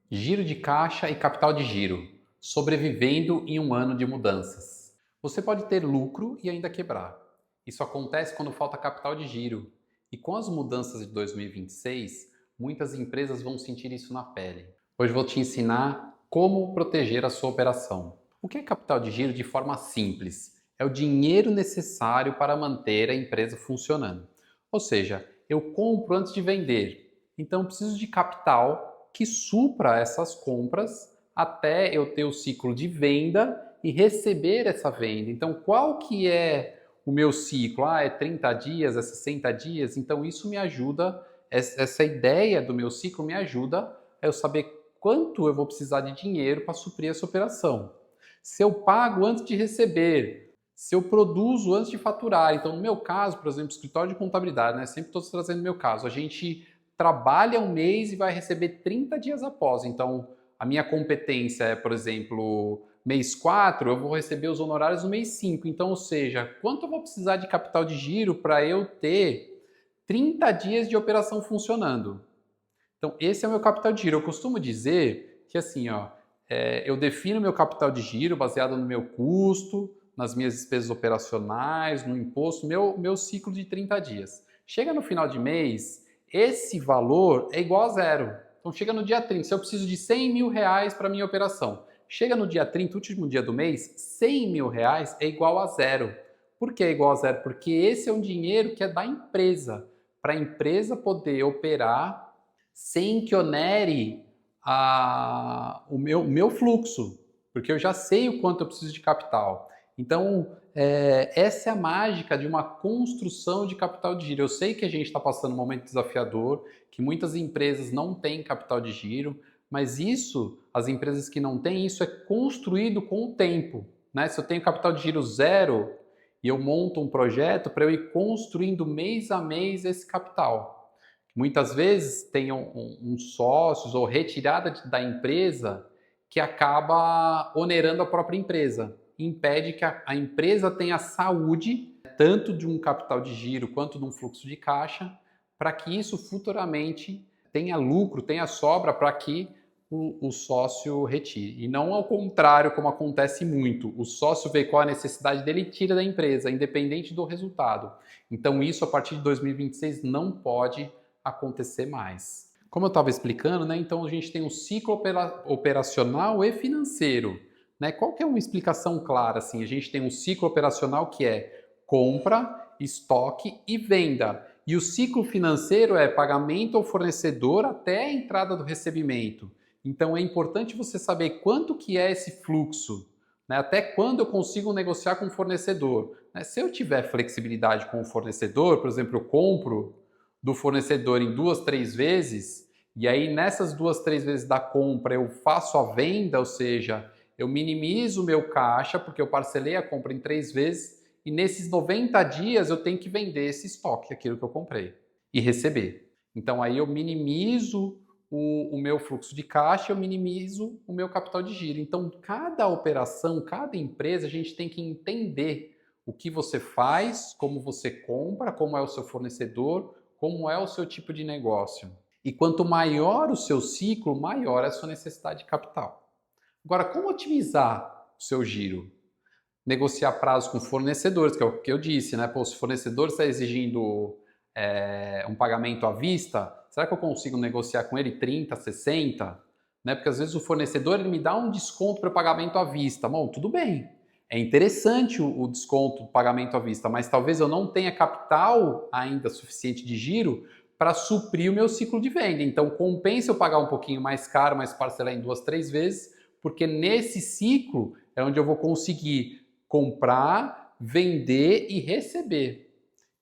Giro de caixa e capital de giro, sobrevivendo em um ano de mudanças. Você pode ter lucro e ainda quebrar. Isso acontece quando falta capital de giro. E com as mudanças de 2026, muitas empresas vão sentir isso na pele. Hoje vou te ensinar como proteger a sua operação. O que é capital de giro de forma simples? É o dinheiro necessário para manter a empresa funcionando. Ou seja, eu compro antes de vender, então preciso de capital que supra essas compras até eu ter o ciclo de venda e receber essa venda. Então, qual que é o meu ciclo? É 30 dias, é 60 dias? Então, isso me ajuda, essa ideia do meu ciclo me ajuda a eu saber quanto eu vou precisar de dinheiro para suprir essa operação. Se eu pago antes de receber, se eu produzo antes de faturar. Então, no meu caso, por exemplo, escritório de contabilidade, né? Sempre estou trazendo o meu caso. A gente trabalha um mês e vai receber 30 dias após. Então, a minha competência é, por exemplo, mês 4, eu vou receber os honorários no mês 5. Então, ou seja, quanto eu vou precisar de capital de giro para eu ter 30 dias de operação funcionando? Então, esse é o meu capital de giro. Eu costumo dizer que assim, eu defino meu capital de giro baseado no meu custo, nas minhas despesas operacionais, no imposto, meu ciclo de 30 dias. Chega no final de mês, esse valor é igual a zero. Então, chega no dia 30, se eu preciso de 100 mil reais para minha operação, chega no dia 30, último dia do mês, 100 mil reais é igual a zero. Por que é igual a zero? Porque esse é um dinheiro que é da empresa, para a empresa poder operar sem que onere o meu fluxo, porque eu já sei o quanto eu preciso de capital. Então, essa é a mágica de uma construção de capital de giro. Eu sei que a gente está passando um momento desafiador, que muitas empresas não têm capital de giro, mas isso, as empresas que não têm, isso é construído com o tempo. Né? Se eu tenho capital de giro zero e eu monto um projeto para eu ir construindo mês a mês esse capital. Muitas vezes tem sócios ou retirada da empresa que acaba onerando a própria empresa, impede que a empresa tenha saúde, tanto de um capital de giro quanto de um fluxo de caixa, para que isso futuramente tenha lucro, tenha sobra para que o sócio retire. E não ao contrário, como acontece muito. O sócio vê qual a necessidade dele e tira da empresa, independente do resultado. Então, isso a partir de 2026 não pode acontecer mais. Como eu estava explicando, né, então a gente tem um ciclo operacional e financeiro. Né? Qual que é uma explicação clara? Assim? A gente tem um ciclo operacional que é compra, estoque e venda. E o ciclo financeiro é pagamento ao fornecedor até a entrada do recebimento. Então é importante você saber quanto que é esse fluxo, né? Até quando eu consigo negociar com o fornecedor. Né? Se eu tiver flexibilidade com o fornecedor, por exemplo, eu compro do fornecedor em 2, 3 vezes, e aí nessas 2, 3 vezes da compra eu faço a venda, ou seja, eu minimizo o meu caixa, porque eu parcelei a compra em 3 vezes, e nesses 90 dias eu tenho que vender esse estoque, aquilo que eu comprei, e receber. Então aí eu minimizo o meu fluxo de caixa, eu minimizo o meu capital de giro. Então, cada operação, cada empresa, a gente tem que entender o que você faz, como você compra, como é o seu fornecedor, como é o seu tipo de negócio. E quanto maior o seu ciclo, maior é a sua necessidade de capital. Agora, como otimizar o seu giro? Negociar prazos com fornecedores, que é o que eu disse, né? Pô, se o fornecedor está exigindo um pagamento à vista, será que eu consigo negociar com ele 30, 60? Né? Porque às vezes o fornecedor ele me dá um desconto para pagamento à vista. Bom, tudo bem. É interessante o desconto do pagamento à vista, mas talvez eu não tenha capital ainda suficiente de giro para suprir o meu ciclo de venda. Então compensa eu pagar um pouquinho mais caro, mas parcelar em 2, 3 vezes, porque nesse ciclo é onde eu vou conseguir comprar, vender e receber.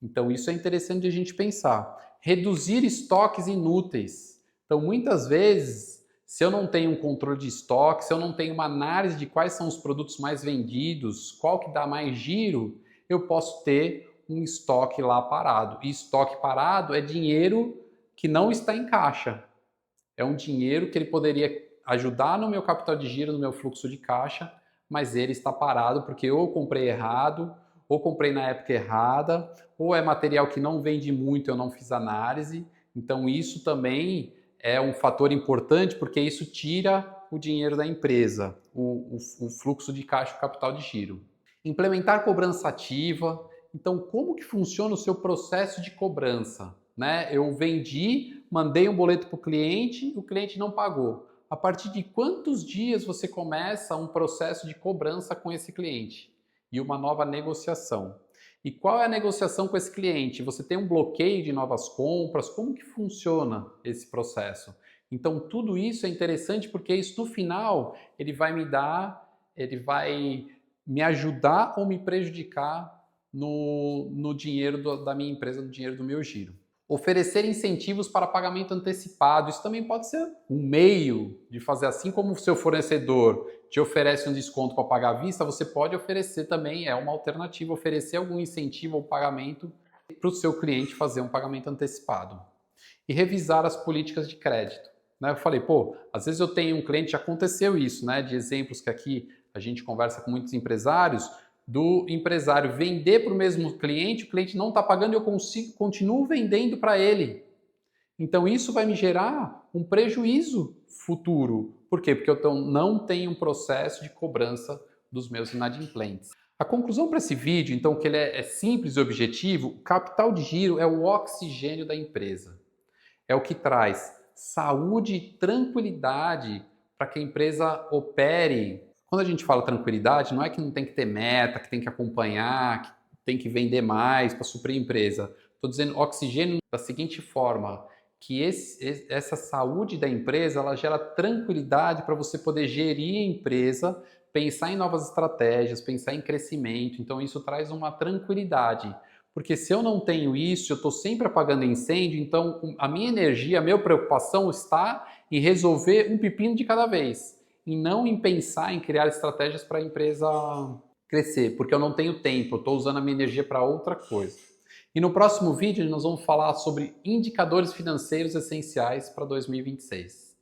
Então, isso é interessante de a gente pensar. Reduzir estoques inúteis. Então, muitas vezes, se eu não tenho um controle de estoque, se eu não tenho uma análise de quais são os produtos mais vendidos, qual que dá mais giro, eu posso ter um estoque lá parado. E estoque parado é dinheiro que não está em caixa. É um dinheiro que ele poderia ajudar no meu capital de giro, no meu fluxo de caixa, mas ele está parado porque ou eu comprei errado, ou comprei na época errada, ou é material que não vende muito, eu não fiz análise. Então isso também é um fator importante porque isso tira o dinheiro da empresa, o fluxo de caixa, o capital de giro. Implementar cobrança ativa. Então, como que funciona o seu processo de cobrança? Né? Eu vendi, mandei um boleto para o cliente não pagou. A partir de quantos dias você começa um processo de cobrança com esse cliente? E uma nova negociação. E qual é a negociação com esse cliente? Você tem um bloqueio de novas compras? Como que funciona esse processo? Então, tudo isso é interessante porque isso no final ele vai me ajudar ou me prejudicar no dinheiro da minha empresa, no dinheiro do meu giro. Oferecer incentivos para pagamento antecipado. Isso também pode ser um meio de fazer, assim como o seu fornecedor te oferece um desconto para pagar à vista, você pode oferecer também, é uma alternativa, oferecer algum incentivo ao pagamento para o seu cliente fazer um pagamento antecipado. E revisar as políticas de crédito. Né? Eu falei, às vezes eu tenho um cliente, já aconteceu isso, né? De exemplos que aqui a gente conversa com muitos empresários, do empresário vender para o mesmo cliente, o cliente não está pagando e eu continuo vendendo para ele. Então isso vai me gerar um prejuízo futuro. Por quê? Porque eu não tenho um processo de cobrança dos meus inadimplentes. A conclusão para esse vídeo, então, que ele é simples e objetivo, o capital de giro é o oxigênio da empresa. É o que traz saúde e tranquilidade para que a empresa opere. Quando a gente fala tranquilidade, não é que não tem que ter meta, que tem que acompanhar, que tem que vender mais para suprir a empresa. Estou dizendo oxigênio da seguinte forma, que essa saúde da empresa ela gera tranquilidade para você poder gerir a empresa, pensar em novas estratégias, pensar em crescimento. Então isso traz uma tranquilidade. Porque se eu não tenho isso, eu estou sempre apagando incêndio, então a minha energia, a minha preocupação está em resolver um pepino de cada vez. E não em pensar em criar estratégias para a empresa crescer, porque eu não tenho tempo, eu estou usando a minha energia para outra coisa. E no próximo vídeo nós vamos falar sobre indicadores financeiros essenciais para 2026.